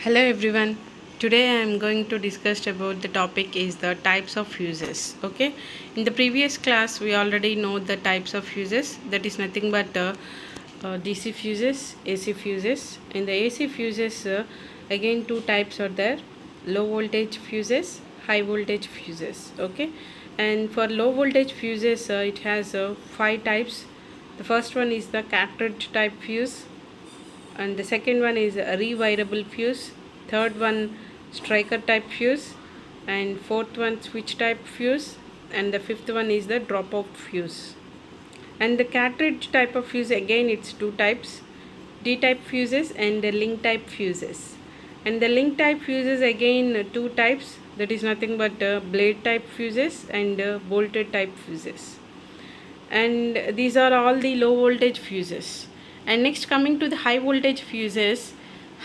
Hello everyone. Today I am going to discuss about the topic is the types of fuses. Okay. In the previous class we already know the types of fuses. That is nothing but DC fuses, AC fuses. In the AC fuses, again two types are there: low voltage fuses, high voltage fuses. Okay. And for low voltage fuses, it has five types. The first one is the cartridge type fuse, and the second one is a rewirable fuse, third one striker type fuse, and fourth one switch type fuse, and the fifth one is the dropout fuse. And the cartridge type of fuse, again it's two types: D type fuses and the link type fuses. And the link type fuses, again two types, that is nothing but blade type fuses and bolted type fuses. And these are all the low voltage fuses. And next, coming to the high voltage fuses,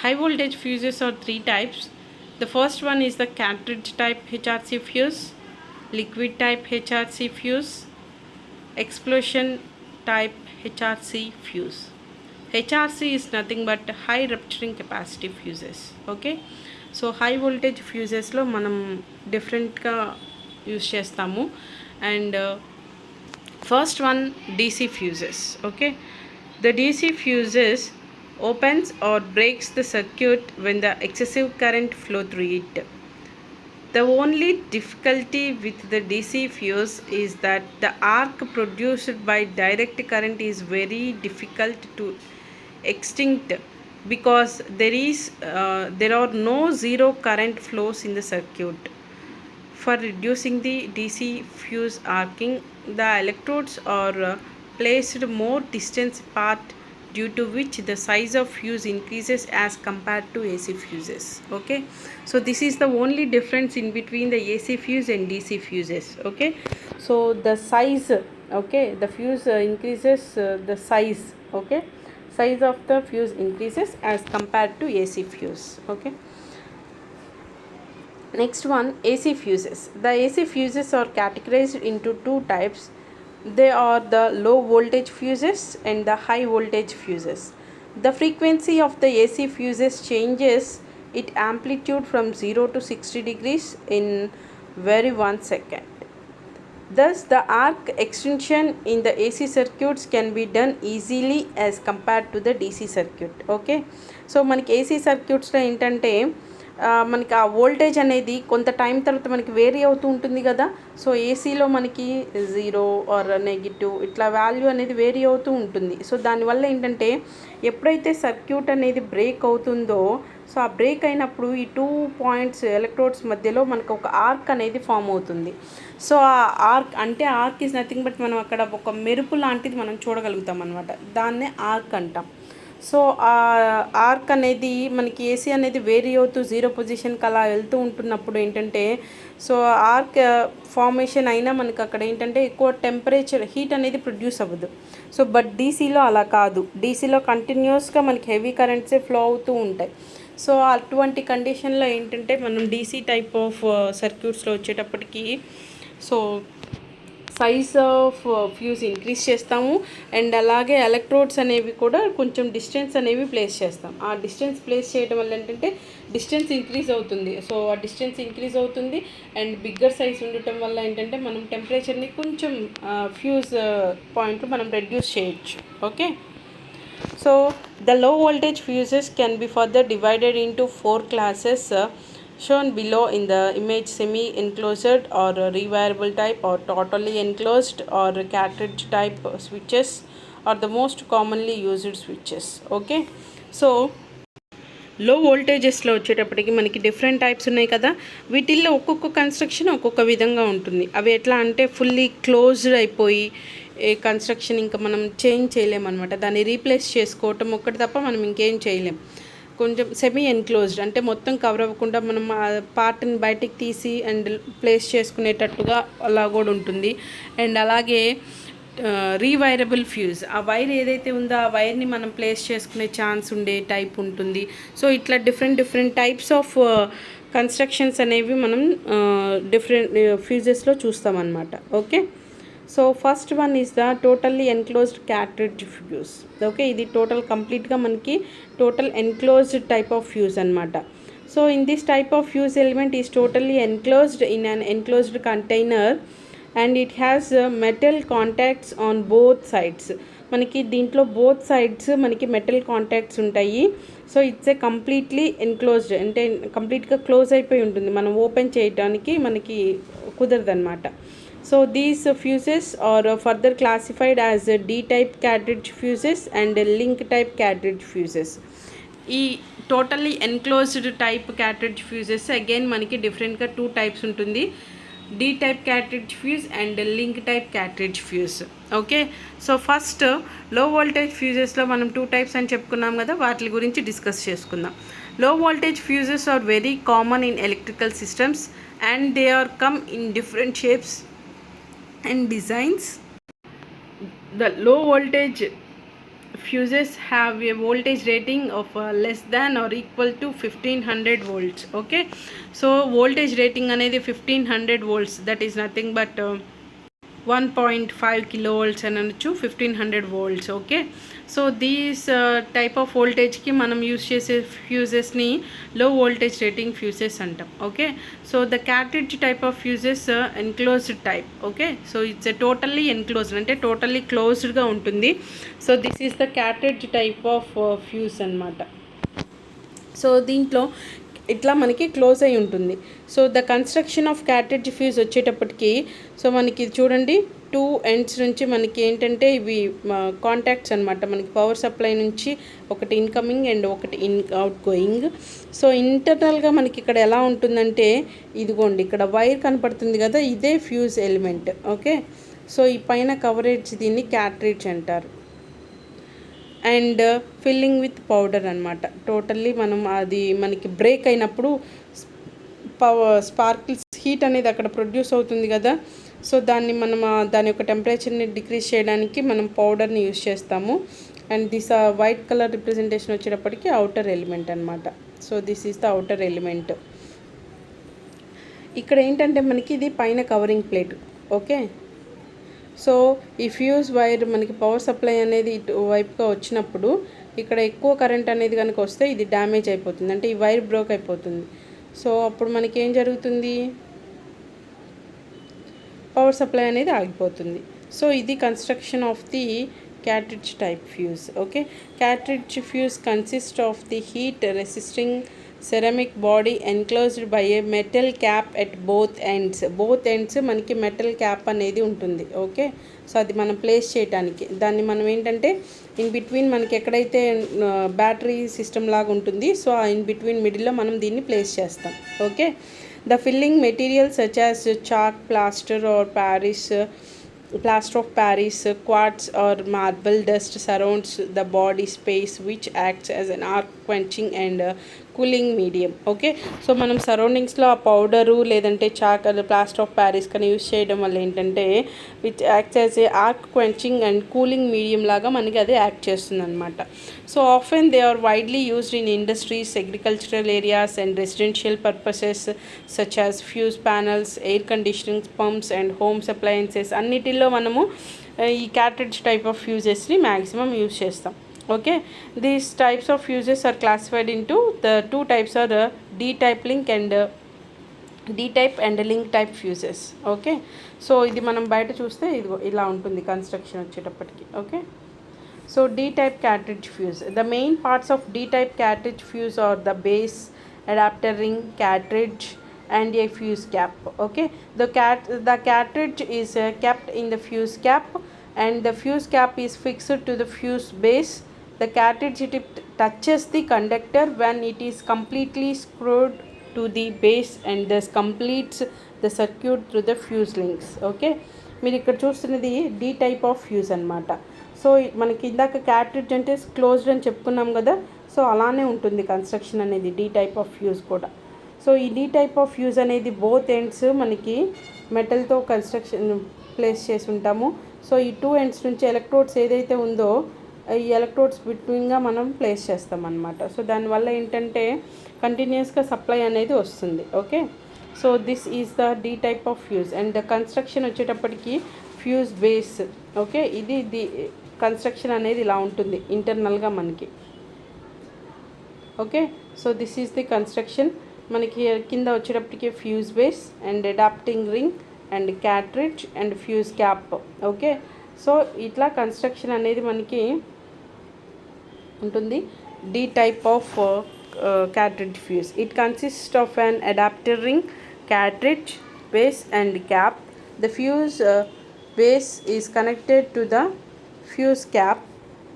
high voltage fuses are three types. The first one is the cartridge type HRC fuse, liquid type HRC fuse, explosion type HRC fuse. HRC is nothing but high rupturing capacity fuses. Okay, so high voltage fuses lo manam different ga use chestamu. And first one, DC fuses. Okay, the DC fuses opens or breaks the circuit when the excessive current flow through it. The only difficulty with the DC fuse is that the arc produced by direct current is very difficult to extinct, because there are no zero current flows in the circuit. For reducing the DC fuse arcing, the electrodes are placed more distance apart, due to which the size of fuse increases as compared to AC fuses. Okay, so this is the only difference in between the AC fuse and DC fuses. Okay, so the size, okay, the fuse increases, the size, okay, size of the fuse increases as compared to AC fuse. Okay, next one, AC fuses. The AC fuses are categorized into two types. They are the low voltage fuses and the high voltage fuses. The frequency of the AC fuses changes its amplitude from 0 to 60 degrees in very 1 second. Thus, the arc extension in the AC circuits can be done easily as compared to the DC circuit. Okay, so మనకి AC సర్క్యూట్స్లో ఏంటంటే మనకి ఆ voltage అనేది కొంత time తర్వాత మనకి vary అవుతూ ఉంటుంది కదా. సో ఏసీలో మనకి జీరో ఆర్ నెగిటివ్ ఇట్లా వాల్యూ అనేది వేరీ అవుతూ ఉంటుంది. సో దానివల్ల ఏంటంటే ఎప్పుడైతే సర్క్యూట్ అనేది బ్రేక్ అవుతుందో, సో ఆ బ్రేక్ అయినప్పుడు ఈ 2 పాయింట్స్ ఎలక్ట్రోడ్స్ మధ్యలో మనకు ఒక ఆర్క్ అనేది ఫామ్ అవుతుంది. సో ఆ ఆర్క్ అంటే ఆర్క్ ఈజ్ నథింగ్ బట్ మనం అక్కడ ఒక మెరుపు లాంటిది మనం చూడగలుగుతాం అనమాట. దాన్నే ఆర్క్ అంటాం. సో ఆ ఆర్క్ అనేది మనకి ఏసీ అనేది వేరీ అవుతూ జీరో పొజిషన్కి అలా వెళ్తూ ఉంటున్నప్పుడు ఏంటంటే, సో ఆర్క్ ఫార్మేషన్ అయినా మనకి అక్కడ ఏంటంటే ఎక్కువ టెంపరేచర్ హీట్ అనేది ప్రొడ్యూస్ అవ్వదు. సో బట్ డీసీలో అలా కాదు. డీసీలో కంటిన్యూస్గా మనకి హెవీ కరెంట్సే ఫ్లో అవుతూ ఉంటాయి. సో అటువంటి కండిషన్లో ఏంటంటే మనం డీసీ టైప్ ఆఫ్ సర్క్యూట్స్లో వచ్చేటప్పటికి so size of fuse increase చేస్తాము. అండ్ అలాగే ఎలక్ట్రోడ్స్ అనేవి కూడా కొంచెం డిస్టెన్స్ అనేవి ప్లేస్ చేస్తాం. ఆ డిస్టెన్స్ ప్లేస్ చేయడం వల్ల ఏంటంటే డిస్టెన్స్ ఇంక్రీజ్ అవుతుంది. సో ఆ డిస్టెన్స్ ఇంక్రీజ్ అవుతుంది అండ్ బిగ్గర్ సైజ్ ఉండటం వల్ల ఏంటంటే మనం టెంపరేచర్ని కొంచెం ఫ్యూజ్ పాయింట్లు మనం రెడ్యూస్ చేయొచ్చు. Okay, so the low voltage fuses can be further divided into 4 classes shown below in the image: semi enclosed or rewirable type, or totally enclosed, or cartridge type switches are the most commonly used switches. Okay, so లో వోల్టేజెస్లో వచ్చేటప్పటికి మనకి different types ఉన్నాయి కదా. వీటిల్లో ఒక్కొక్క construction ఒక్కొక్క విధంగా ఉంటుంది. అవి ఎట్లా అంటే ఫుల్లీ క్లోజ్డ్ అయిపోయి ఏ కన్స్ట్రక్షన్ ఇంకా మనం చేంజ్ చేయలేమన్నమాట. దాన్ని రీప్లేస్ చేసుకోవటం ఒక్కటి తప్ప మనం ఇంకేం చేయలేం. కొంచెం సెమీ ఎన్క్లోజ్డ్ అంటే మొత్తం కవర్ అవ్వకుండా మనం ఆ పార్ట్ని బయటికి తీసి అండ్ ప్లేస్ చేసుకునేటట్టుగా అలా కూడా ఉంటుంది. అండ్ అలాగే రీవైరబుల్ ఫ్యూజ్, ఆ వైర్ ఏదైతే ఉందో ఆ వైర్ని మనం ప్లేస్ చేసుకునే ఛాన్స్ ఉండే టైప్ ఉంటుంది. సో ఇట్లా డిఫరెంట్ టైప్స్ ఆఫ్ కన్స్ట్రక్షన్స్ అనేవి మనం డిఫరెంట్ ఫ్యూజెస్లో చూస్తామన్నమాట. Okay, so first one is the totally enclosed cartridge fuse. Okay, ఇది కంప్లీట్గా మనకి total enclosed type of fuse అనమాట. So in this type of fuse element is totally enclosed in an enclosed container and it has metal contacts on both sides. మనకి దీంట్లో both sides మనకి metal contacts ఉంటాయి. So it's a completely enclosed, అంటే కంప్లీట్గా close అయిపోయి ఉంటుంది, మనం open చేయడానికి మనకి కుదరదన్నమాట. So these fuses are further classified as D type cartridge fuses and link type cartridge fuses. ఈ totally enclosed type cartridge fuses again మనకి డిఫరెంట్గా 2 టైప్స్ ఉంటుంది, D type cartridge fuse and link type cartridge fuse. Okay, so first low voltage ఫ్యూజెస్లో మనం 2 types అని చెప్పుకున్నాం కదా, వాటి గురించి డిస్కస్ చేసుకుందాం. Low voltage fuses are very common in electrical systems and they are come in different shapes and designs. The low voltage fuses have a voltage rating of less than or equal to 1500 volts. Okay, so voltage rating అనేది 1500 volts, that is nothing but 1.5 kilovolts అని అనొచ్చు, 1500 volts. Okay, so these type of వోల్టేజ్కి మనం use చేసే ఫ్యూజెస్ని low voltage rating fuses అంటాం. Okay, so the cartridge type of fuses enclosed type. Okay, so it's totally enclosed, అంటే totally క్లోజ్డ్గా ఉంటుంది. So this is the cartridge type of fuse అన్నమాట. So దీంట్లో ఇట్లా మనకి క్లోజ్ అయి ఉంటుంది. So the construction of cartridge fuse వచ్చేటప్పటికి, సో మనకి చూడండి 2 ఎండ్స్ నుంచి మనకి ఏంటంటే ఇవి కాంటాక్ట్స్ అనమాట. మనకి పవర్ సప్లై నుంచి ఒకటి ఇన్కమింగ్ అండ్ ఒకటి అవుట్ గోయింగ్. సో ఇంటర్నల్గా మనకి ఇక్కడ ఎలా ఉంటుందంటే, ఇదిగోండి ఇక్కడ వైర్ కనపడుతుంది కదా, ఇదే ఫ్యూజ్ ఎలిమెంట్. ఓకే, సో ఈ పైన కవరేజ్ దీన్ని క్యాట్రిడ్జ్ అంటారు. అండ్ ఫిల్లింగ్ విత్ పౌడర్ అనమాట. టోటల్లీ మనం అది మనకి బ్రేక్ అయినప్పుడు స్పార్కిల్స్ హీట్ అనేది అక్కడ ప్రొడ్యూస్ అవుతుంది కదా, సో దాన్ని మనం దాని యొక్క టెంపరేచర్ని డిక్రీజ్ చేయడానికి మనం పౌడర్ని యూజ్ చేస్తాము. And this white colour representation వచ్చేటప్పటికి అవుటర్ ఎలిమెంట్ అనమాట. So this is the outer element. ఇక్కడ ఏంటంటే మనకి ఇది పైన కవరింగ్ ప్లేట్. ఓకే, సో ఈ ఫ్యూజ్ వైర్ మనకి పవర్ సప్లై అనేది ఇటు వైపుగా వచ్చినప్పుడు ఇక్కడ ఎక్కువ కరెంట్ అనేది కనుక వస్తే ఇది డ్యామేజ్ అయిపోతుంది, అంటే ఈ వైర్ బ్రోక్ అయిపోతుంది. సో అప్పుడు మనకి ఏం జరుగుతుంది, పవర్ సప్లై అనేది ఆగిపోతుంది. సో ఇది construction of the cartridge type fuse. Okay, cartridge fuse consists of the heat resisting ceramic body enclosed by a metal cap at both ends. both ends మనకి metal cap అనేది ఉంటుంది. Okay, so అది మనం place చేయడానికి, దాన్ని మనం ఏంటంటే in between మనకి ఎక్కడైతే బ్యాటరీ సిస్టమ్ లాగా ఉంటుంది, సో ఆ ఇన్ బిట్వీన్ మిడిల్లో మనం దీన్ని ప్లేస్ చేస్తాం. Okay, the filling material such as chalk, plaster or plaster of Paris, quartz or marble dust surrounds the body space, which acts as an arc quenching and cooling medium. Okay, so మనం సరౌండింగ్స్లో ఆ powder లేదంటే chalk plaster of Paris కానీ use చేయడం వల్ల ఏంటంటే which acts as a arc quenching and cooling medium లాగా మనకి అది యాక్ట్ చేస్తుంది అనమాట. So often they are widely used in industries, agricultural areas and residential purposes such as fuse panels, air conditioning pumps and homes appliances. అన్నిటిల్లో మనము ఈ cartridge type of fusesని maximum use చేస్తాం. Okay, these types of fuses are classified into the 2 types are the D-type link and D-type and link type fuses. Okay, so ఇది మనం బయట చూస్తే ఇది ఇలా ఉంటుంది కన్స్ట్రక్షన్ వచ్చేటప్పటికి. Okay, so D-type cartridge fuse. The main parts of D-type cartridge fuse are the base, adapter ring, cartridge and a fuse cap. Okay, the cartridge is kept in the fuse cap and the fuse cap is fixed to the fuse base. The cartridge tip touches the conductor when it is completely screwed to the base and thus completes the circuit through the fuse links. Okay, మీరు ఇక్కడ చూస్తున్నది D type of fuse అనమాట. So మనకి ఇందాక cartridge అంటే closed అని చెప్పుకున్నాం కదా, సో అలానే ఉంటుంది కన్స్ట్రక్షన్ అనేది D type of fuse కూడా. సో ఈ D type of fuse అనేది బోత్ ఎండ్స్ మనకి మెటల్తో కన్స్ట్రక్షన్ ప్లేస్ చేసి ఉంటాము. సో ఈ 2 ఎండ్స్ నుంచి ఎలక్ట్రోడ్స్ ఏదైతే ఉందో ఈ ఎలక్ట్రోడ్స్ బిట్వీన్గా మనం ప్లేస్ చేస్తాం అన్నమాట. సో దానివల్ల ఏంటంటే కంటిన్యూస్గా సప్లై అనేది వస్తుంది. Okay, so this is the D type of fuse and the construction వచ్చేటప్పటికి ఫ్యూజ్ బేస్. ఓకే, ఇది కన్స్ట్రక్షన్ అనేది ఇలా ఉంటుంది ఇంటర్నల్గా మనకి. Okay, so this is the construction. మనకి కింద వచ్చేటప్పటికి fuse base and adapting ring and cartridge and fuse cap. Okay, so ఇట్లా కన్స్ట్రక్షన్ అనేది మనకి ఉంటుంది. D type of cartridge fuse. It consists of an adapter ring, cartridge, base and cap. The fuse base is connected to the fuse cap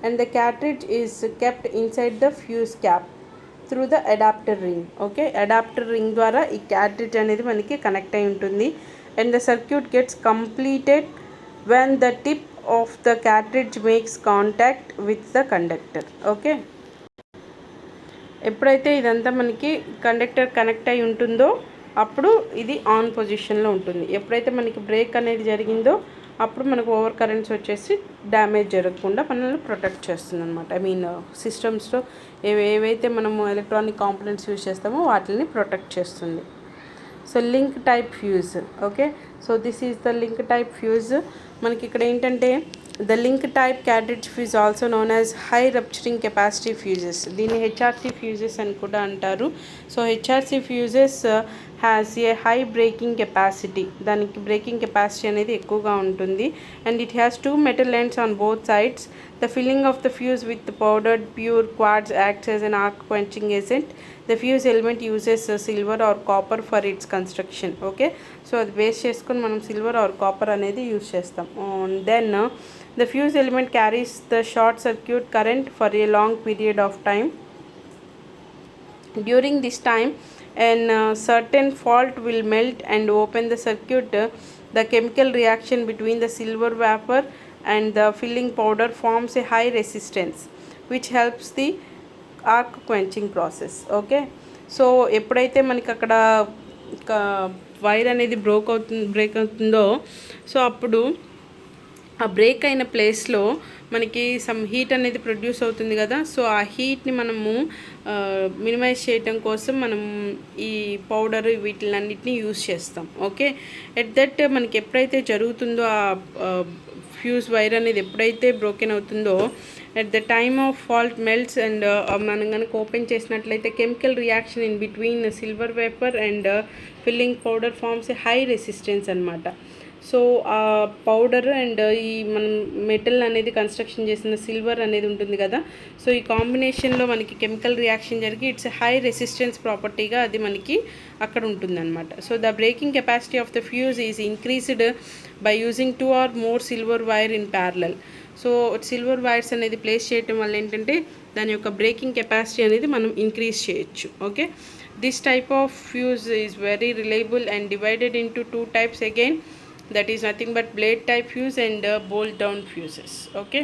and the cartridge is kept inside the fuse cap through the adapter ring. Okay, adapter ring ద్వారా ఈ cartridge అనేది మనకి connect అయి ఉంటుంది. And the circuit gets completed when the tip of the cartridge makes contact with the conductor. Okay, ఎప్పుడైతే ఇదంతా మనకి conductor connect అయి ఉంటుందో అప్పుడు ఇది ఆన్ పొజిషన్లో ఉంటుంది. ఎప్పుడైతే మనకి బ్రేక్ అనేది జరిగిందో అప్పుడు మనకు ఓవర్ కరెంట్స్ వచ్చేసి డ్యామేజ్ జరగకుండా మనల్ని ప్రొటెక్ట్ చేస్తుంది అనమాట. ఐ మీన్ సిస్టమ్స్లో ఏవైతే మనము ఎలక్ట్రానిక్ కాంపోనెంట్స్ యూజ్ చేస్తామో వాటిని ప్రొటెక్ట్ చేస్తుంది. So link type fuse. Okay, so this is the link type fuse. మనకి ఇక్కడ ఏంటంటే the link type cartridge fuse also known as high rupturing capacity fuses. దీన్ని హెచ్ఆర్సి ఫ్యూజెస్ అని కూడా అంటారు. So HRC fuses has a high breaking capacity. దానికి breaking capacity అనేది ఎక్కువగా ఉంటుంది. And it has 2 metal ends on both sides. The filling of the fuse with powdered pure quartz acts as an arc quenching agent. The fuse element uses silver or copper for its construction. Okay, so అది base చేసుకొని మనం silver or copper అనేది use చేస్తాం. Then the fuse element carries the short circuit current for a long period of time. During this time, a certain fault will melt and open the circuit. The chemical reaction between the silver vapor and the filling powder forms a high resistance, which helps the arc quenching process. Okay, so ఎప్పుడైతే మనకి అక్కడ wire అనేది break అవుతుందో so అప్పుడు ఆ break అయిన ప్లేస్లో మనకి సమ్ హీట్ అనేది ప్రొడ్యూస్ అవుతుంది కదా. సో ఆ హీట్ని మనము మినిమైజ్ చేయడం కోసం మనం ఈ పౌడర్ వీటిలన్నిటిని యూస్ చేస్తాం. ఓకే, ఎట్ దట్ మనకి ఎప్పుడైతే జరుగుతుందో ఆ ఫ్యూజ్ వైర్ అనేది ఎప్పుడైతే బ్రోకెన్ అవుతుందో at the time of fault melts and మనం కనుక ఓపెన్ చేసినట్లయితే chemical reaction in between silver vapour and filling powder forms a high resistance అనమాట. సో ఆ పౌడర్ అండ్ ఈ మనం మెటల్ అనేది కన్స్ట్రక్షన్ చేసిన సిల్వర్ అనేది ఉంటుంది కదా. సో ఈ కాంబినేషన్లో మనకి కెమికల్ రియాక్షన్ జరిగి ఇట్స్ హై రెసిస్టెన్స్ ప్రాపర్టీగా అది మనకి అక్కడ ఉంటుందన్నమాట. So the breaking capacity of the fuse is increased by using 2 or more silver wire in parallel. So silver wires అనేది ప్లేస్ చేయటం వల్ల ఏంటంటే దాని యొక్క బ్రేకింగ్ కెపాసిటీ అనేది మనం ఇంక్రీజ్ చేయొచ్చు. Okay, this type of fuse is very reliable and divided into 2 types again. That is nothing but blade type fuse and bolt down fuses. Okay,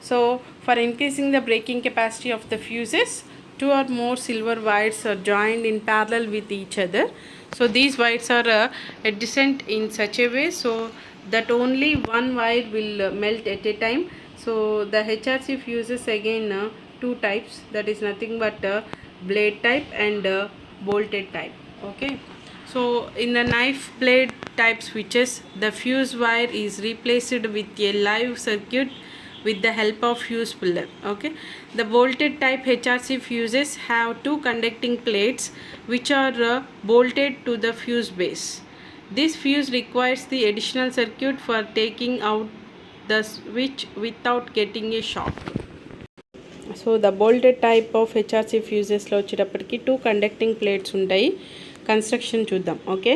so for increasing the breaking capacity of the fuses, 2 or more silver wires are joined in parallel with each other. So these wires are adjacent in such a way so that only one wire will melt at a time. So the HRC fuses again 2 types, that is nothing but blade type and bolted type. Okay, so in the knife blade type switches, the fuse wire is replaced with a live circuit with the help of fuse puller. Okay, the bolted type HRC fuses have 2 conducting plates which are bolted to the fuse base. This fuse requires the additional circuit for taking out the switch without getting a shock. So the bolted type of HRC fuses లో వచ్చేటప్పటికి 2 conducting plates ఉంటాయి. Construction చూద్దాం. Okay,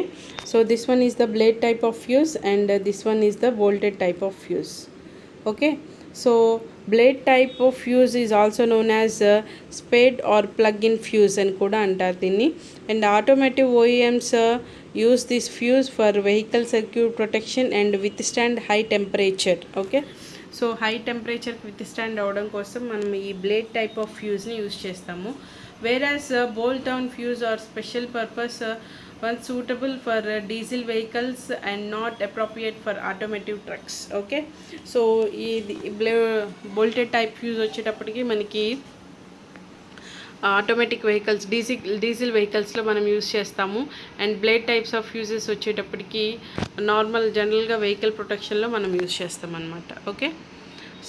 so this one is the blade type of fuse and this one is the bolted type of fuse. Okay, so blade type of fuse is also known as spade or plug in fuse అని కూడా అంటారు దీన్ని. And automotive OEMs use this fuse for vehicle circuit protection and withstand high temperature. Okay, so high టెంపరేచర్కి withstand అవ్వడం కోసం మనం ఈ blade type of ఫ్యూజ్ని use చేస్తాము. Whereas bolt down fuse are special purpose one suitable for diesel vehicles and not appropriate for automotive trucks. Okay, so ఈ bolted type fuse వచ్చేటప్పటికి మనకి automatic vehicles diesel వెహికల్స్లో మనం use చేస్తాము. And blade types of fuses వచ్చేటప్పటికి normal జనరల్గా vehicle ప్రొటెక్షన్లో మనం use చేస్తాం అన్నమాట. Okay,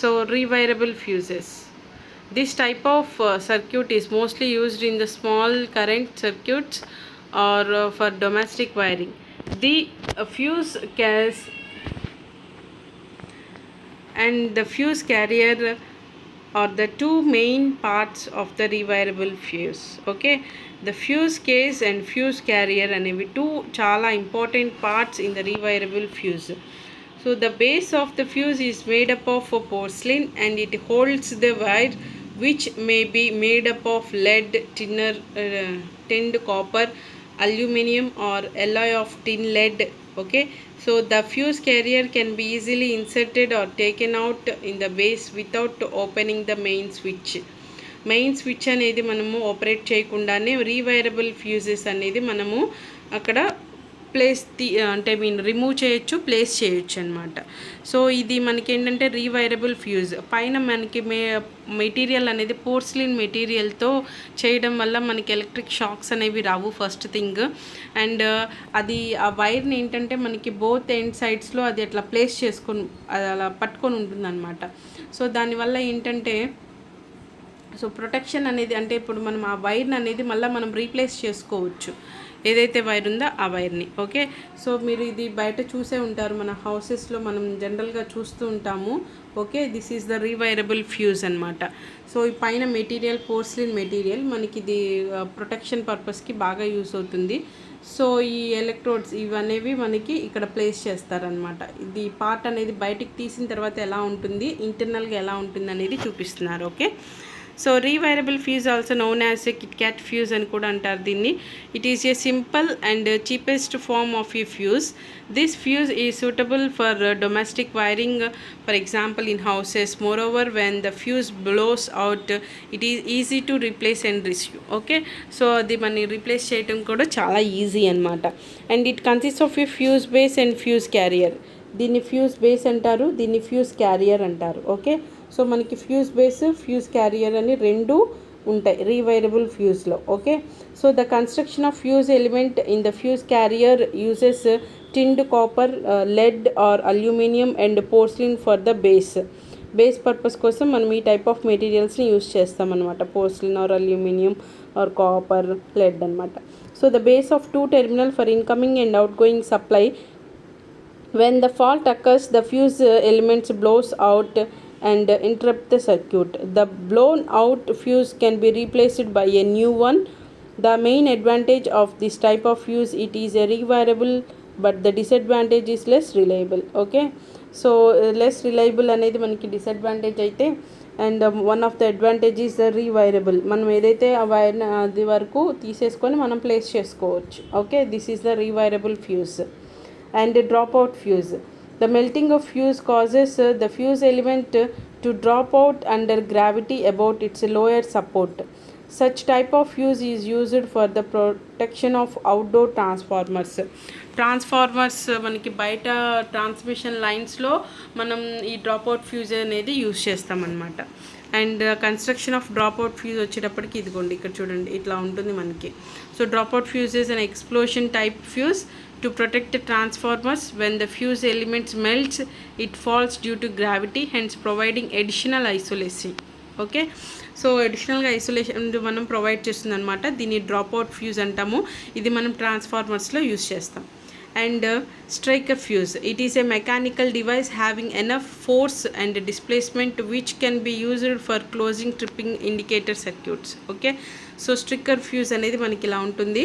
so rewirable fuses. This type of circuit is mostly used in the small current circuits or for domestic wiring. The fuse case and the fuse carrier are the two main parts of the rewirable fuse. Okay, the fuse case and fuse carrier అనేవి two చాలా important parts in the rewirable fuse. So the base of the fuse is made up of porcelain and it holds the wire, which may be made up of lead, tinned copper, aluminum or alloy of tin lead. Okay, so the fuse carrier can be easily inserted or taken out in the base without opening the main switch అనేది మనము operate చేయకుండానే రీవైరబుల్ fuses అనేది మనము అక్కడ remove చేయొచ్చు, place చేయొచ్చు అనమాట. So ఇది మనకి ఏంటంటే రీవైరబుల్ ఫ్యూజ్. పైన మనకి మెటీరియల్ అనేది పోర్సిలిన్ మెటీరియల్తో చేయడం వల్ల మనకి ఎలక్ట్రిక్ షాక్స్ అనేవి రావు ఫస్ట్ థింగ్. అండ్ అది ఆ వైర్ని ఏంటంటే మనకి బోత్ ఎండ్ సైడ్స్లో అది అట్లా ప్లేస్ చేసుకొని అది అలా పట్టుకొని ఉంటుందన్నమాట. సో దానివల్ల ఏంటంటే సో ప్రొటెక్షన్ అనేది అంటే ఇప్పుడు మనం ఆ వైర్ని అనేది మళ్ళీ మనం రీప్లేస్ చేసుకోవచ్చు, ఏదైతే వైర్ ఉందో ఆ వైర్ని. ఓకే, సో మీరు ఇది బయట చూసే ఉంటారు, మన హౌసెస్లో మనం జనరల్గా చూస్తూ ఉంటాము. Okay, this is the rewirable fuse అనమాట. సో ఈ పైన మెటీరియల్ పోర్సిలిన్ మెటీరియల్ మనకి ఇది ప్రొటెక్షన్ పర్పస్కి బాగా యూస్ అవుతుంది. సో ఈ ఎలక్ట్రోడ్స్ ఇవనేవి మనకి ఇక్కడ ప్లేస్ చేస్తారనమాట. ఇది పార్ట్ అనేది బయటికి తీసిన తర్వాత ఎలా ఉంటుంది, ఇంటర్నల్గా ఎలా ఉంటుంది అనేది చూపిస్తున్నారు. Okay, so rewirable fuse also known as a KitKat fuse అని కూడా అంటారు దీన్ని. It is a simple and cheapest form of a fuse. This fuse is suitable for domestic wiring, for example in houses. Moreover when the fuse blows out it is easy to replace and rescue. Okay, so అది మనం replace చేయడం కూడా చాలా easy అనమాట. And it consist of a fuse base and fuse carrier. దీన్ని fuse base అంటారు, దీన్ని fuse carrier అంటారు. ఓకే, సో మనకి ఫ్యూజ్ బేస్ ఫ్యూజ్ క్యారియర్ అని రెండు ఉంటాయి రీవైరబుల్ ఫ్యూజ్లో. Okay, so the construction of fuse element in the fuse carrier uses tinned copper, lead or aluminium and porcelain for the base purpose కోసం మనం ఈ type of మెటీరియల్స్ని use చేస్తాం అనమాట. Porcelain or aluminium or copper, lead అనమాట. So the base of two terminal for incoming and out going supply. When the fault occurs, the fuse elements blows out and interrupt the circuit. The blown out fuse can be replaced by a new one. The main advantage of this type of fuse, it is a rewirable, but the disadvantage is less reliable. Okay, so less reliable అనేది మనకి disadvantage అయితే, and one of the advantage is the rewirable. మనం ఏదైతే ఆ wire అది వరకు తీసేసుకొని మనం ప్లేస్ చేసుకోవచ్చు. Okay, this is the rewirable fuse. And dropout fuse. The melting of fuse causes the fuse element to drop out under gravity about its lower support. Such type of fuse is used for the protection of outdoor transformers. Transformers మనకి బయట transmission లైన్స్లో మనం ఈ dropout fuse అనేది use చేస్తామన్నమాట. And construction of dropout fuse వచ్చేటప్పటికి ఇదిగోండి ఇక్కడ చూడండి ఇట్లా ఉంటుంది మనకి. So dropout fuse is an explosion type fuse to protect the transformers. When the fuse element melts, it falls due to gravity, hence providing additional isolation. Okay, so అడిషనల్గా isolation మనం provide చేస్తుంది అనమాట. దీన్ని డ్రాప్అవుట్ ఫ్యూజ్ అంటాము. ఇది మనం ట్రాన్స్ఫార్మర్స్లో use చేస్తాం. And striker fuse, it is A mechanical device having enough force and displacement which can be used for closing tripping indicator circuits. Okay, so striker fuse అనేది మనకి ఇలా ఉంటుంది.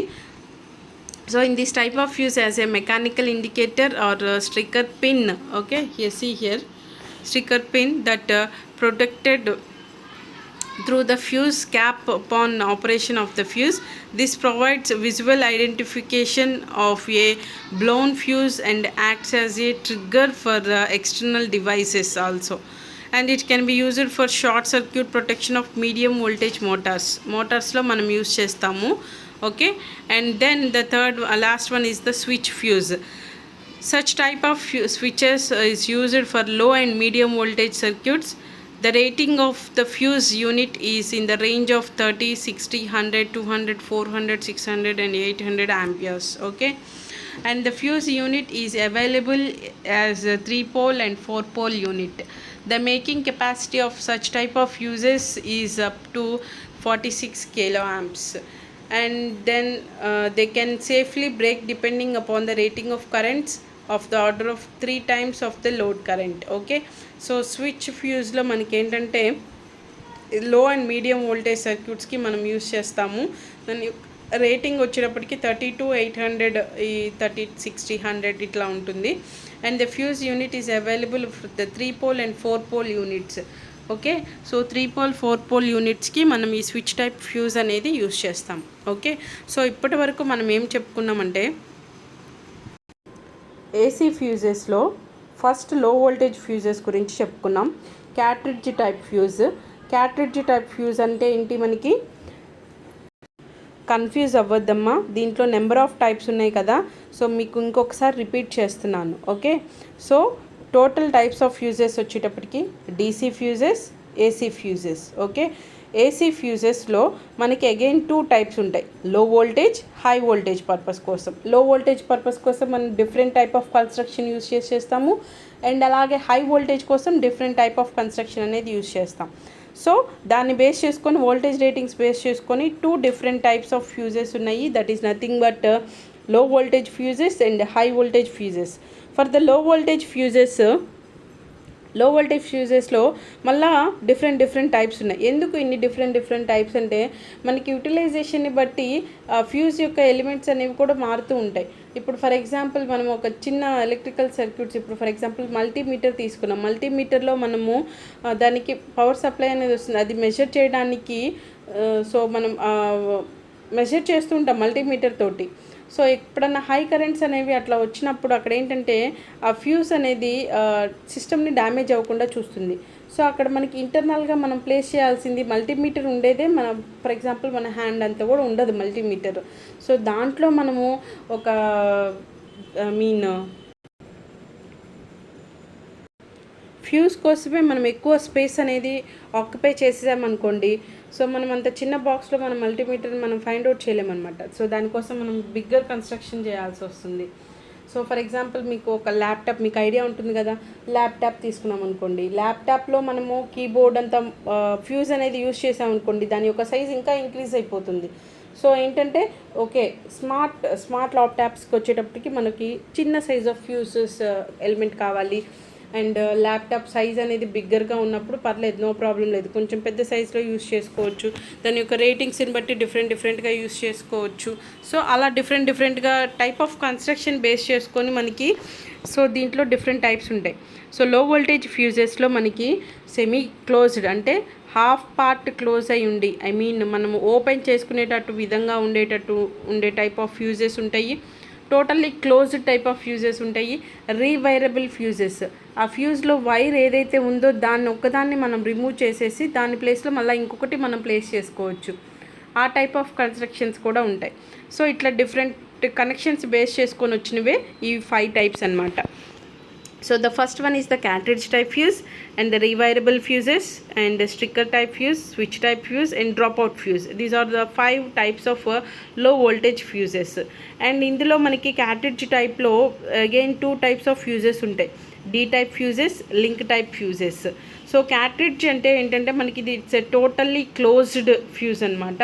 So in this type of fuse as a mechanical indicator or striker pin. Okay, here see here striker pin that protected through the fuse cap upon operation of the fuse. This provides visual identification of a blown fuse and acts as a trigger for external devices also. And it can be used for short circuit protection of medium voltage motors lo manam use chestamu. Okay, and then the last one is the switch fuse. Such type of switches is used for low and medium voltage circuits. The rating of the fuse unit is in the range of 30, 60, 100, 200, 400, 600 and 800 amperes. Okay, and the fuse unit is available as a 3-pole and 4-pole unit. The making capacity of such type of fuses is up to 46 kiloamps, and then they can safely break depending upon the rating of currents of the order of 3 times of the load current. Okay, so switch fuse లో మనకి ఏంటంటే లో and medium voltage సర్క్యూట్స్కి మనం use చేస్తాము. దాని rating వచ్చేటప్పటికి 30 to 800, ఈ 30, 60, 100 ఇట్లా ఉంటుంది. And the fuse unit is available the 3 pole and 4 pole units. Okay, so 3 pole 4 pole యూనిట్స్కి మనం ఈ స్విచ్ టైప్ ఫ్యూజ్ అనేది యూస్ చేస్తాం. ఓకే, సో ఇప్పటి వరకు మనం ఏం చెప్పుకున్నామంటే AC ఫ్యూజెస్లో first low voltage fuses గురించి చెప్పుకున్నాం. Cartridge type fuse. Cartridge type fuse అంటే ఏంటి, మనకి కన్ఫ్యూజ్ అవ్వద్దమ్మా, దీంట్లో నెంబర్ ఆఫ్ టైప్స్ ఉన్నాయి కదా, సో మీకు ఇంకొకసారి రిపీట్ చేస్తున్నాను. Okay, so total types of fuses వచ్చేటప్పటికి DC fuses, AC fuses. Okay, AC ఫ్యూజెస్లో మనకి అగైన్ 2 టైప్స్ ఉంటాయి, లో వోల్టేజ్, హై వోల్టేజ్ పర్పస్ కోసం. లో వోల్టేజ్ పర్పస్ కోసం మనం different type of construction use చేస్తాము, అండ్ అలాగే హై వోల్టేజ్ కోసం డిఫరెంట్ టైప్ ఆఫ్ కన్స్ట్రక్షన్ అనేది యూస్ చేస్తాం. సో దాన్ని బేస్ చేసుకొని వోల్టేజ్ రేటింగ్స్ బేస్ చేసుకొని 2 డిఫరెంట్ టైప్స్ ఆఫ్ ఫ్యూజెస్ ఉన్నాయి. దట్ ఈస్ నథింగ్ బట్ లో voltage fuses and high voltage fuses. For the low voltage ఫ్యూజెస్లో మళ్ళా డిఫరెంట్ టైప్స్ ఉన్నాయి. ఎందుకు ఇన్ని డిఫరెంట్ టైప్స్ అంటే మనకి యూటిలైజేషన్ని బట్టి ఫ్యూజ్ యొక్క ఎలిమెంట్స్ అనేవి కూడా మారుతూ ఉంటాయి. ఇప్పుడు ఫర్ ఎగ్జాంపుల్ మనం ఒక చిన్న ఎలక్ట్రికల్ సర్క్యూట్స్, ఇప్పుడు ఫర్ ఎగ్జాంపుల్ మల్టీమీటర్ తీసుకున్నాం. మల్టీమీటర్లో మనము దానికి పవర్ సప్లై అనేది వస్తుంది, అది మెజర్ చేయడానికి. సో మనం మెజర్ చేస్తూ ఉంటాం మల్టీమీటర్ తోటి. సో ఎప్పుడన్నా హై కరెంట్స్ అనేవి అట్లా వచ్చినప్పుడు అక్కడ ఏంటంటే ఆ ఫ్యూజ్ అనేది సిస్టమ్ని డ్యామేజ్ అవ్వకుండా చూస్తుంది. సో అక్కడ మనకి ఇంటర్నల్గా మనం ప్లేస్ చేయాల్సింది మల్టీమీటర్ ఉండేదే మన, ఫర్ ఎగ్జాంపుల్ మన హ్యాండ్ అంతా కూడా ఉండదు మల్టీమీటర్. సో దాంట్లో మనము ఒక ఫ్యూజ్ కోసమే మనం ఎక్కువ స్పేస్ అనేది ఆక్యుపై చేసేసామనుకోండి, సో మనం అంత చిన్న బాక్స్లో మనం మల్టీమీటర్ని మనం ఫైండ్ అవుట్ చేయలేమన్నమాట. సో దానికోసం మనం బిగ్గర్ కన్స్ట్రక్షన్ చేయాల్సి వస్తుంది. సో ఫర్ ఎగ్జాంపుల్ మీకు ఒక ల్యాప్టాప్, మీకు ఐడియా ఉంటుంది కదా, ల్యాప్టాప్ తీసుకున్నాం అనుకోండి, ల్యాప్టాప్లో మనము కీబోర్డ్ అంతా ఫ్యూజ్ అనేది యూజ్ చేసామనుకోండి, దాని యొక్క సైజ్ ఇంకా ఇంక్రీజ్ అయిపోతుంది. సో ఏంటంటే ఓకే, స్మార్ట్ ల్యాప్టాప్స్కి వచ్చేటప్పటికి మనకి చిన్న సైజ్ ఆఫ్ ఫ్యూజెస్ ఎలిమెంట్ కావాలి. అండ్ ల్యాప్టాప్ సైజ్ అనేది బిగ్గర్గా ఉన్నప్పుడు పర్లేదు, నో ప్రాబ్లం లేదు, కొంచెం పెద్ద సైజ్లో యూస్ చేసుకోవచ్చు. దాని యొక్క రేటింగ్స్ని బట్టి డిఫరెంట్గా యూస్ చేసుకోవచ్చు. సో అలా డిఫరెంట్గా టైప్ ఆఫ్ కన్స్ట్రక్షన్ బేస్ చేసుకొని మనకి, సో దీంట్లో డిఫరెంట్ టైప్స్ ఉంటాయి. సో లో వోల్టేజ్ ఫ్యూజెస్లో మనకి సెమీ క్లోజ్డ్ అంటే హాఫ్ పార్ట్ క్లోజ్ అయి ఉండి, మనము ఓపెన్ చేసుకునేటట్టు విధంగా ఉండే టైప్ ఆఫ్ ఫ్యూజెస్ ఉంటాయి. Totally closed type of fuses ఉంటాయి. రీవైరబుల్ ఫ్యూజెస్, ఆ ఫ్యూజ్లో వైర్ ఏదైతే ఉందో దాన్ని ఒక్కదాన్ని మనం రిమూవ్ చేసేసి దాని ప్లేస్లో మళ్ళీ ఇంకొకటి మనం ప్లేస్ చేసుకోవచ్చు. ఆ టైప్ ఆఫ్ కన్స్ట్రక్షన్స్ కూడా ఉంటాయి. సో ఇట్లా డిఫరెంట్ కనెక్షన్స్ బేస్ చేసుకొని వచ్చినవే ఈ 5 టైప్స్ అన్నమాట. So the first one is the cartridge type fuse, and the rewirable fuses, and the sticker type fuse, switch type fuse, and dropout fuse. These are the 5 types of low voltage fuses. And ఇందులో మనకి cartridge type లో again 2 types of fuses ఉంటాయి, D type fuses, link type fuses. So cartridge అంటే ఏంటంటే మనకి ఇది it's a totally closed fuse అనమాట.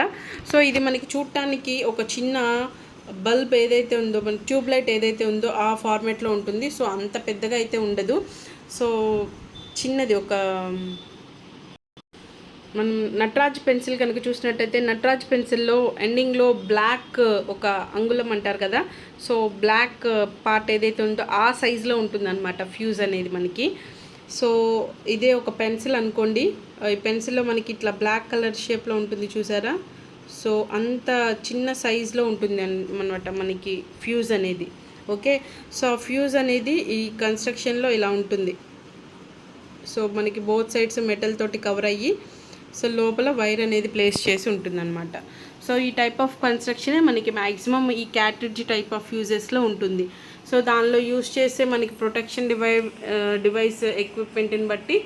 So ఇది మనకి చూడటానికి ఒక చిన్న బల్బ్ ఏదైతే ఉందో, మన ట్యూబ్ లైట్ ఏదైతే ఉందో ఆ ఫార్మేట్లో ఉంటుంది. సో అంత పెద్దగా అయితే ఉండదు. సో చిన్నది, ఒక మనం నటరాజ్ పెన్సిల్ కనుక చూసినట్టయితే నటరాజ్ పెన్సిల్లో ఎండింగ్లో బ్లాక్ ఒక అంగుళం అంటారు కదా, సో బ్లాక్ పార్ట్ ఏదైతే ఉందో ఆ సైజులో ఉంటుందన్నమాట ఫ్యూజ్ అనేది మనకి. సో ఇదే ఒక పెన్సిల్ అనుకోండి, ఈ పెన్సిల్లో మనకి ఇట్లా బ్లాక్ కలర్ షేప్లో ఉంటుంది చూసారా. సో అంత చిన్న సైజులో ఉంటుంది అన్నమాట మనకి ఫ్యూజ్ అనేది. ఓకే, సో ఫ్యూజ్ అనేది ఈ కన్స్ట్రక్షన్లో ఇలా ఉంటుంది. సో మనకి బోత్ సైడ్స్ మెటల్ తోటి కవర్ అయ్యి, సో లోపల వైర్ అనేది ప్లేస్ చేసి ఉంటుందన్నమాట. సో ఈ టైప్ ఆఫ్ కన్స్ట్రక్షనే మనకి మ్యాక్సిమం ఈ క్యాట్రిడ్జ్ టైప్ ఆఫ్ ఫ్యూజెస్లో ఉంటుంది. సో దానిలో యూస్ చేసే మనకి ప్రొటెక్షన్ డివైస్ ఎక్విప్మెంట్ని బట్టి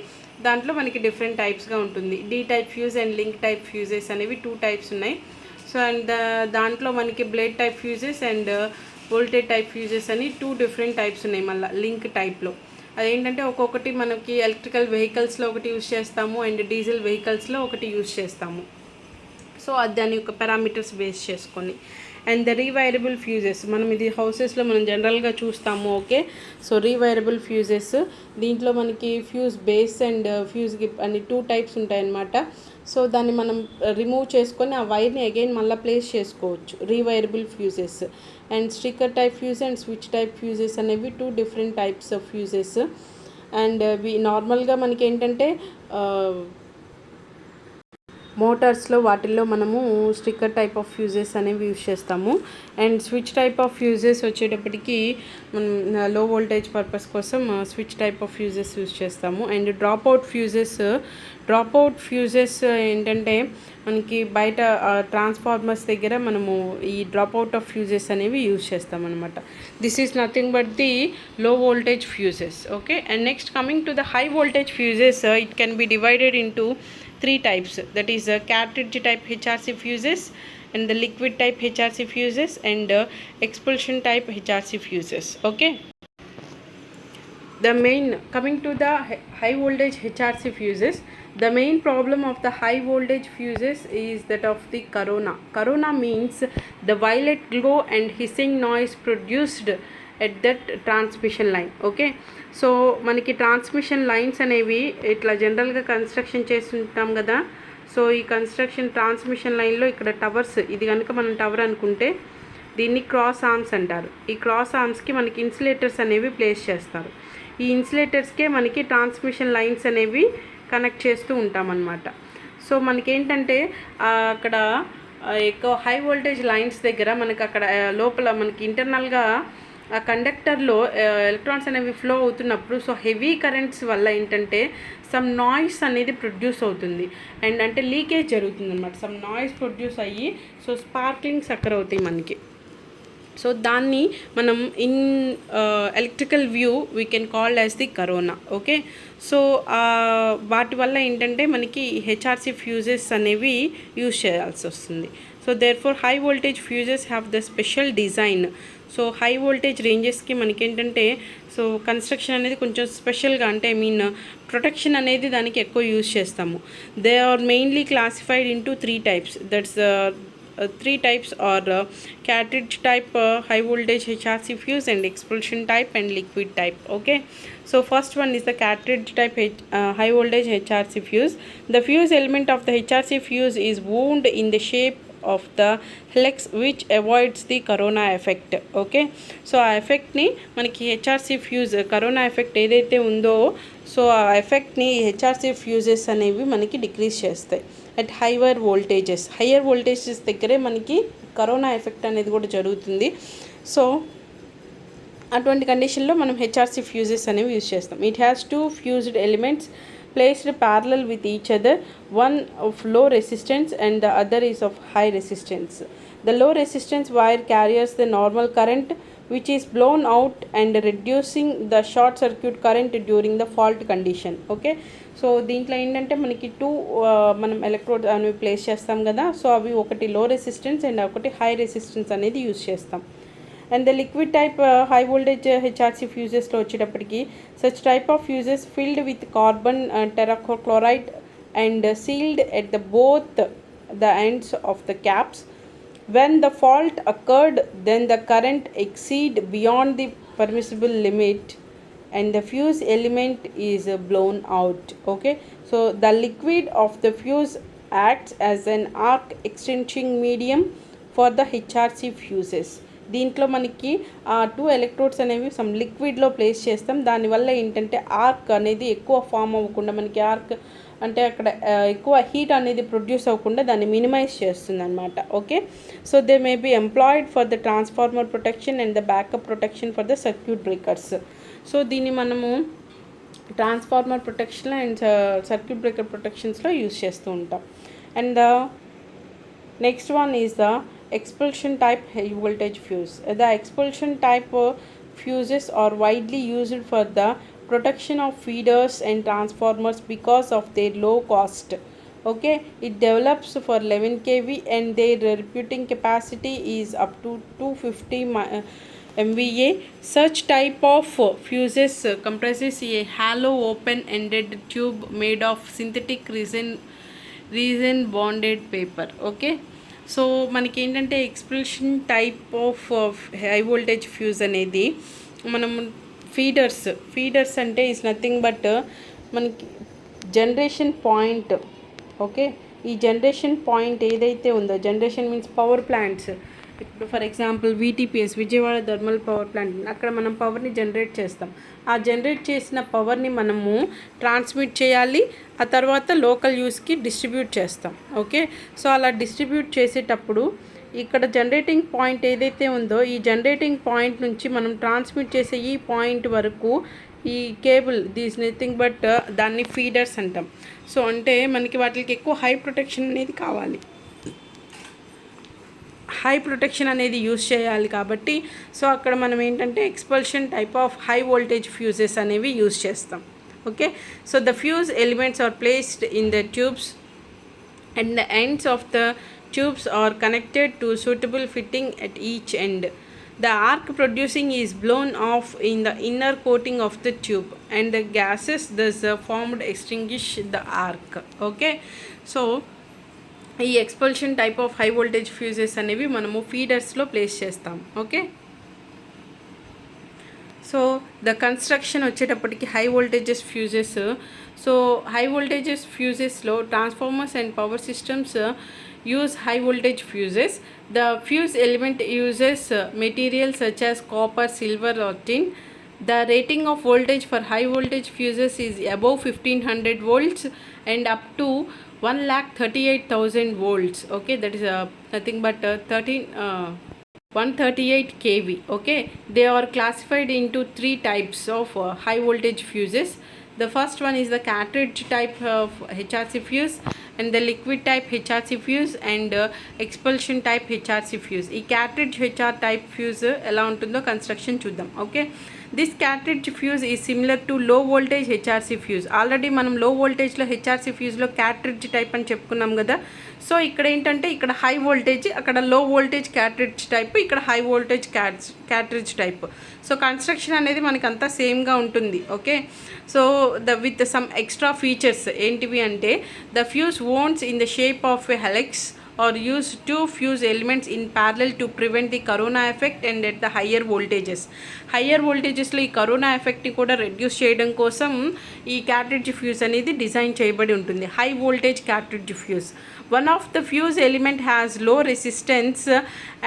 దాంట్లో మనకి డిఫరెంట్ టైప్స్గా ఉంటుంది. D type fuse and link type fuses అనేవి 2 టైప్స్ ఉన్నాయి. సో అండ్ దాంట్లో మనకి blade type fuses and voltage type fuses అని 2 డిఫరెంట్ టైప్స్ ఉన్నాయి మళ్ళీ లింక్ టైప్లో. అదేంటంటే ఒక్కొక్కటి మనకి ఎలక్ట్రికల్ వెహికల్స్లో ఒకటి యూజ్ చేస్తాము అండ్ డీజిల్ వెహికల్స్లో ఒకటి యూజ్ చేస్తాము. సో అది దాని యొక్క పారామీటర్స్ బేస్ చేసుకొని. అండ్ ద రీవైరబుల్ ఫ్యూజెస్, మనం ఇది హౌసెస్లో మనం జనరల్గా చూస్తాము. ఓకే, సో రీవైరబుల్ ఫ్యూజెస్, దీంట్లో మనకి fuse base and fuse gib అని 2 టైప్స్ ఉంటాయన్నమాట. సో దాన్ని మనం రిమూవ్ చేసుకొని ఆ వైర్ని అగైన్ మళ్ళీ ప్లేస్ చేసుకోవచ్చు. Rewirable fuses and sticker type fuse and switch type fuses అనేవి 2 different types of fuses. And నార్మల్గా మనకి ఏంటంటే మోటార్స్లో వాటిల్లో మనము స్టిక్కర్ టైప్ ఆఫ్ ఫ్యూజెస్ అనేవి యూజ్ చేస్తాము. And switch type of fuses వచ్చేటప్పటికి మనం లో వోల్టేజ్ పర్పస్ కోసం switch type of fuses use చేస్తాము. అండ్ డ్రాప్అవుట్ ఫ్యూజెస్ ఏంటంటే మనకి బయట ట్రాన్స్ఫార్మర్స్ దగ్గర మనము ఈ డ్రాప్అవుట్ ఆఫ్ ఫ్యూజెస్ అనేవి యూజ్ చేస్తామన్నమాట. This is nothing but the లో voltage fuses. Okay, and next coming to the high voltage fuses, it can be divided into 3 types, that is cartridge type HRC fuses and the liquid type HRC fuses and expulsion type HRC fuses. Okay, the main, coming to the high voltage HRC fuses, the main problem of the high voltage fuses is that of the corona means the violet glow and hissing noise produced at that transmission line. Okay, so మనకి transmission lines అనేవి ఇట్లా జనరల్గా construction చేస్తుంటాం కదా. So ఈ transmission లైన్లో ఇక్కడ towers, ఇది కనుక మనం టవర్ అనుకుంటే దీన్ని క్రాస్ ఆర్మ్స్ అంటారు. ఈ క్రాస్ ఆర్మ్స్కి మనకి ఇన్సులేటర్స్ అనేవి ప్లేస్ చేస్తారు. ఈ ఇన్సులేటర్స్కే మనకి ట్రాన్స్మిషన్ లైన్స్ అనేవి కనెక్ట్ చేస్తూ ఉంటామన్నమాట. సో మనకేంటంటే అక్కడ ఎక్కువ హై వోల్టేజ్ లైన్స్ దగ్గర మనకి అక్కడ లోపల మనకి ఇంటర్నల్గా ఆ కండక్టర్లో ఎలక్ట్రాన్స్ అనేవి ఫ్లో అవుతున్నప్పుడు సో హెవీ కరెంట్స్ వల్ల ఏంటంటే సమ్ నాయిస్ అనేది ప్రొడ్యూస్ అవుతుంది. అండ్ అంటే లీకేజ్ జరుగుతుంది అనమాట. సమ్ నాయిస్ ప్రొడ్యూస్ అయ్యి సో స్పార్క్లింగ్స్ అక్కర్ అవుతాయి మనకి. సో దాన్ని మనం in electrical view we can called as the corona. Okay, so వాటి వల్ల ఏంటంటే మనకి హెచ్ఆర్సి ఫ్యూజెస్ అనేవి యూజ్ చేయాల్సి వస్తుంది. So therefore high voltage fuses have the special design. So high voltage రేంజెస్కి మనకేంటంటే సో కన్స్ట్రక్షన్ అనేది కొంచెం స్పెషల్గా, అంటే ప్రొటెక్షన్ అనేది దానికి ఎక్కువ యూజ్ చేస్తాము. They are mainly classified into 3 types. That's 3 types are cartridge type high voltage HRC fuse and expulsion type and liquid type. Okay, so first one is the cartridge type high voltage HRC fuse. The fuse element of the HRC fuse is wound in the shape of the helix which avoids the corona effect. Okay, so ఆ ఎఫెక్ట్ని మనకి HRC fuse corona effect ఏదైతే ఉందో so ఆ ఎఫెక్ట్ని HRC fuses అనేవి మనకి decrease చేస్తాయి at hire voltages దగ్గరే మనకి కరోనా ఎఫెక్ట్ అనేది కూడా జరుగుతుంది. సో అటువంటి కండిషన్లో మనం హెచ్ఆర్సీ ఫ్యూజెస్ అనేవి యూజ్ చేస్తాం. It has 2 fused elements placed parallel with each other, one of low resistance and the other is of high resistance. The low resistance wire carries the normal current which is blown out and reducing the short circuit current during the fault condition. Okay, so దీంట్లో ఏంటంటే మనకి 2 మనం electrode అనేవి place చేస్తాం కదా. So అవి ఒకటి low resistance and ఒకటి హై రెసిస్టెన్స్ అనేది యూజ్ చేస్తాం. And the liquid type high voltage HRC ఫ్యూజెస్లో వచ్చేటప్పటికి such type of fuses filled with carbon tetrachloride and sealed at the both the ends of the caps. When the fault occurred, then the current exceed beyond the permissible limit and the fuse element is blown out. Okay, so the liquid of the fuse acts as an arc extension medium for the HRC fuses. దీంట్లో మనకి 2 electrodes అనేవి some లిక్విడ్లో place చేస్తాం. దానివల్ల ఏంటంటే arc అనేది ఎక్కువ form అవ్వకుండా, మనకి ఆర్క్ అంటే అక్కడ ఎక్కువ హీట్ అనేది ప్రొడ్యూస్ అవ్వకుండా దాన్ని మినిమైజ్ చేస్తుంది అనమాట. Okay, so they may be employed for the transformer protection and the backup protection for the circuit breakers. So దీన్ని మనము transformer protection and circuit breaker ప్రొటెక్షన్స్లో యూజ్ చేస్తూ ఉంటాం. And the next one is the expulsion type high voltage fuse. The expulsion type fuses are widely used for the protection of feeders and transformers because of their low cost. Okay, it develops for 11 kV and their reputing capacity is up to 250 MVA. Such type of fuses comprises a hollow open-ended tube made of synthetic resin bonded paper. Okay, so మనకి ఏంటంటే expression type of high voltage fuse అనేది మనం feeders అంటే is nothing but మనకి generation point. Okay, ఈ generation point ఏదైతే ఉందో, generation means power plants. ఇప్పుడు for example VTPS, Vijayawada thermal power plant, అక్కడ మనం పవర్ని జనరేట్ చేస్తాం. ఆ జనరేట్ చేసిన పవర్ని మనము ట్రాన్స్మిట్ చేయాలి, ఆ తర్వాత లోకల్ యూస్కి డిస్ట్రిబ్యూట్ చేస్తాం. ఓకే, సో అలా డిస్ట్రిబ్యూట్ చేసేటప్పుడు ఇక్కడ జనరేటింగ్ పాయింట్ ఏదైతే ఉందో, ఈ జనరేటింగ్ పాయింట్ నుంచి మనం ట్రాన్స్మిట్ చేసే ఈ పాయింట్ వరకు ఈ కేబుల్ దీస్ నథింగ్ బట్ దాన్ని ఫీడర్స్ అంటాం. సో అంటే మనకి వాటికి ఎక్కువ హై ప్రొటెక్షన్ అనేది కావాలి, హై ప్రొటెక్షన్ అనేది యూస్ చేయాలి కాబట్టి సో అక్కడ మనం ఏంటంటే expulsion type of high voltage fuses అనేవి యూస్ చేస్తాం. Okay, so the fuse elements are placed in the tubes and the ends of the tubes are connected to suitable fitting at each end. The arc producing is blown off in the inner coating of the tube and the gases thus formed extinguish the arc. Okay, so ఈ expulsion type of high voltage fuses అనేవి మనము ఫీడర్స్లో place చేస్తాం. Okay, so the construction వచ్చేటప్పటికి high voltages fuses. So high voltages ఫ్యూజెస్లో transformers and power systems use high voltage fuses. The fuse element uses materials such as copper, silver or tin. The rating of voltage for high voltage fuses is above 1500 volts and up to 1,38,000 volts. Okay, that is nothing but 138 kV. Okay, they are classified into three types of high voltage fuses. The first one is the cartridge type of HRC fuse and the liquid type HRC fuse and expulsion type HRC fuse. ఈ cartridge HR type fuse ఎలా ఉంటుందో construction చూద్దాం. Okay, this cartridge fuse is similar to low voltage HRC fuse. Already మనం లో వోల్టేజ్లో HRC ఫ్యూజ్లో cartridge type అని చెప్పుకున్నాం కదా. సో ఇక్కడ ఏంటంటే ఇక్కడ హై వోల్టేజ్, అక్కడ లో వోల్టేజ్ cartridge type, ఇక్కడ high voltage cartridge type. So construction అనేది మనకి అంతా సేమ్గా ఉంటుంది. Okay, so with some extra features ఏంటివి అంటే the fuse wands in the shape of a helix or use two fuse elements in parallel to prevent the corona effect and at the higher voltages. higher voltagesలో ఈ corona ఎఫెక్ట్ని కూడా reduce చేయడం కోసం ఈ cartridge fuse అనేది design చేయబడి ఉంటుంది. High voltage cartridge fuse. one of the fuse element has low resistance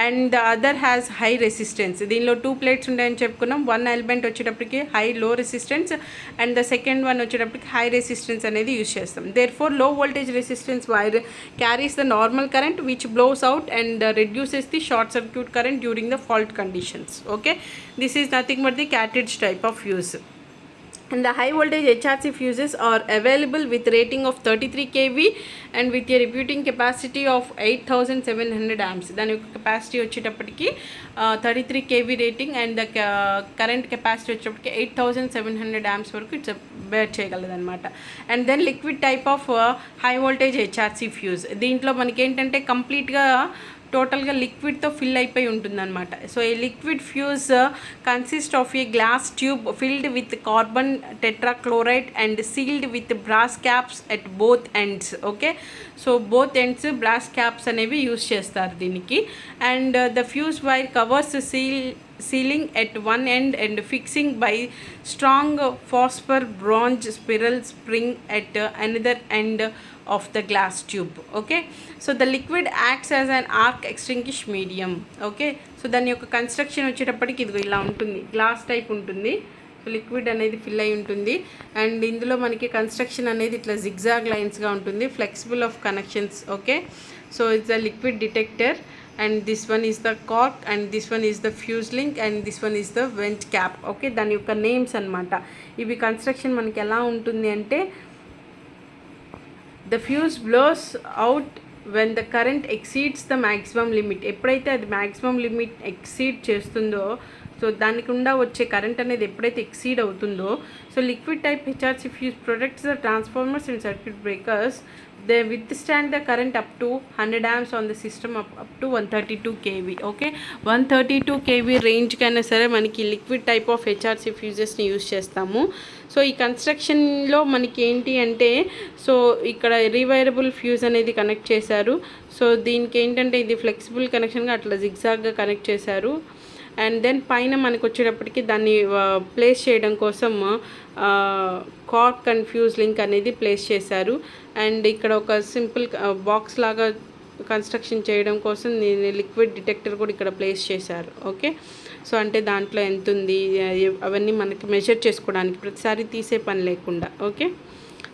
and the other has high resistance. దీనిలో two plates ఉంటాయని చెప్పుకున్నాం. వన్ ఎలిమెంట్ వచ్చేటప్పటికి లో resistance and the second one వచ్చేటప్పటికి హై రెసిస్టెన్స్ అనేది యూజ్ చేస్తాం. దేర్ఫోర్ లో voltage resistance wire carries the normal current which blows out and reduces the short circuit current during the fault conditions. Okay, this is nothing but the cartridge type of fuse. And the high voltage HRC fuses are available with rating of 33 kV and with a repeating capacity of 8700 amps. దాని యొక్క capacity వచ్చేటప్పటికి 33 kV rating and the current capacity వచ్చేటప్పటికి 8700 amps వరకు it's bear చేయగలదు అనమాట. And then liquid type of high voltage HRC fuse. దీంట్లో మనకి ఏంటంటే కంప్లీట్గా టోటల్గా లిక్విడ్తో ఫిల్ అయిపోయి ఉంటుందన్నమాట. సో ఈ liquid fuse consist of A glass tube field with carbon tetrachloride and sealed with brass caps at both ends. Okay, so both ends brass caps అనేవి use చేస్తారు దీనికి. And the fuse wire covers sealing at one end and fixing by strong phosphor bronze spiral spring at another end of the glass tube. Okay, so the liquid acts as an arc extinguish medium. Okay, so దాని యొక్క construction వచ్చేటప్పటికి ఇది ఇలా ఉంటుంది, glass type ఉంటుంది. Liquid అనేది fill అయి ఉంటుంది అండ్ ఇందులో మనకి కన్స్ట్రక్షన్ అనేది ఇట్లా జిగ్జాగ్ లైన్స్గా ఉంటుంది, flexible of connections. Okay, so it's the liquid detector and this one is the cork and this one is the fuse link and this one is the vent cap. Okay, దాని యొక్క names అనమాట ఇవి. Construction మనకి ఎలా ఉంటుంది అంటే the fuse blows out when the current exceeds the maximum limit. ఎప్పుడైతే అది మ్యాక్సిమం లిమిట్ ఎక్సీడ్ చేస్తుందో, సో దానికి గుండా వచ్చే కరెంట్ అనేది ఎప్పుడైతే ఎక్సీడ్ అవుతుందో, so liquid type HRC fuse protects the transformers and circuit breakers they withstand the current up to 100 amps on the system up to 132 kV. Okay, 132 kV range కైనా సరే మనకి లిక్విడ్ టైప్ ఆఫ్ హెచ్ఆర్సి ఫ్యూజెస్ని use చేస్తాము. So ఈ కన్స్ట్రక్షన్లో మనకి ఏంటి అంటే, సో ఇక్కడ రీవైరబుల్ ఫ్యూజ్ అనేది కనెక్ట్ చేశారు. సో దీనికి ఏంటంటే ఇది ఫ్లెక్సిబుల్ కనెక్షన్గా అట్లా జిగ్జాగ్గా కనెక్ట్ చేశారు. అండ్ దెన్ పైన మనకు వచ్చేటప్పటికి దాన్ని ప్లేస్ చేయడం కోసం కార్క్ అండ్ ఫ్యూజ్ లింక్ అనేది ప్లేస్ చేశారు. అండ్ ఇక్కడ ఒక సింపుల్ బాక్స్ లాగా కన్స్ట్రక్షన్ చేయడం కోసం లిక్విడ్ డిటెక్టర్ కూడా ఇక్కడ ప్లేస్ చేశారు. ఓకే, సో అంటే దాంట్లో ఎంత ఉంది అవన్నీ మనకి మెజర్ చేసుకోవడానికి ప్రతిసారి తీసే పని లేకుండా. Okay,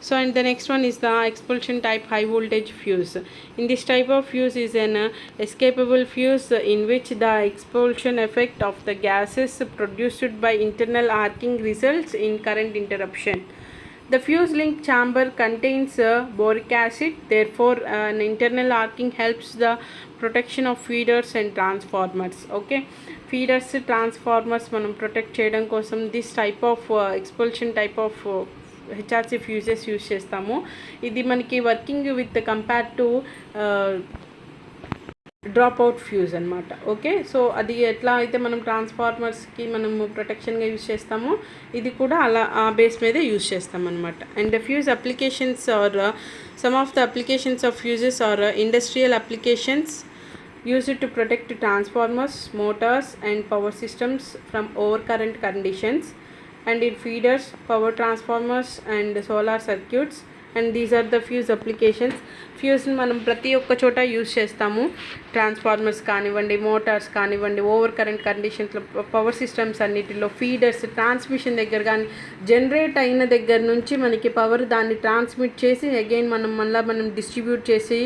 so and the next one is the expulsion type high voltage fuse. In this type of fuse is an escapable fuse in which the expulsion effect of the gases produced by internal arcing results in current interruption. The fuse link chamber contains boric acid, therefore an internal arcing helps the protection of feeders and transformers. Okay, feeders transformers మనం protect చేయడం కోసం this type of expulsion type of HRC fuses use చేస్తాము. ఇది మనకి working with compare to drop out fuse అనమాట. Okay, so అది ఎట్లా అయితే మనం ట్రాన్స్ఫార్మర్స్కి మనము ప్రొటెక్షన్గా యూజ్ చేస్తామో ఇది కూడా అలా ఆ బేస్ మీదే యూజ్ చేస్తాం అనమాట. And fuse applications are some of the applications of fuses are industrial applications used to protect transformers, motors and power systems from overcurrent conditions, and in feeders, power transformers and solar circuits. And these are the fuse applications. Fuse మనం ప్రతి ఒక్క చోట use చేస్తాము. Transformers కానివ్వండి, Motors కానివ్వండి, over current కండిషన్స్లో, power systems అన్నిటిలో, feeders, transmission దగ్గర కానీ జనరేట్ అయిన దగ్గర నుంచి మనకి పవర్ దాన్ని ట్రాన్స్మిట్ చేసి అగైన్ మనం డిస్ట్రిబ్యూట్ చేసి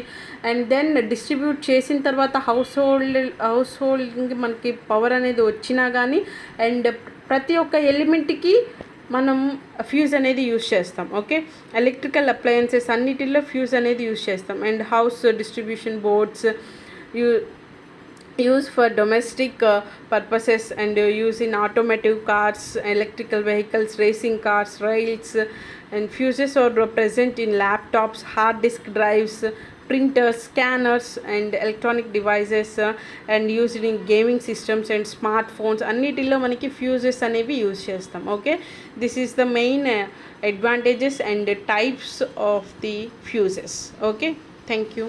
అండ్ దెన్ డిస్ట్రిబ్యూట్ చేసిన తర్వాత హౌస్ హోల్డ్కి మనకి పవర్ అనేది వచ్చినా కానీ అండ్ ప్రతి ఒక్క ఎలిమెంట్కి మనం ఫ్యూజ్ అనేది యూజ్ చేస్తాం. ఓకే, ఎలక్ట్రికల్ అప్లయన్సెస్ అన్నిటిలో ఫ్యూజ్ అనేది యూజ్ చేస్తాం. And house distribution boards use for domestic purposes and use in automotive cars, electrical vehicles, racing cars, rails. And fuses are present in laptops, hard disk drives, printers, scanners and electronic devices and used in gaming systems and smartphones. అన్నిటిలో మనకి fuses అనేవి use చేస్తాం. Okay, this is the main advantages and types of the fuses. Okay, thank you.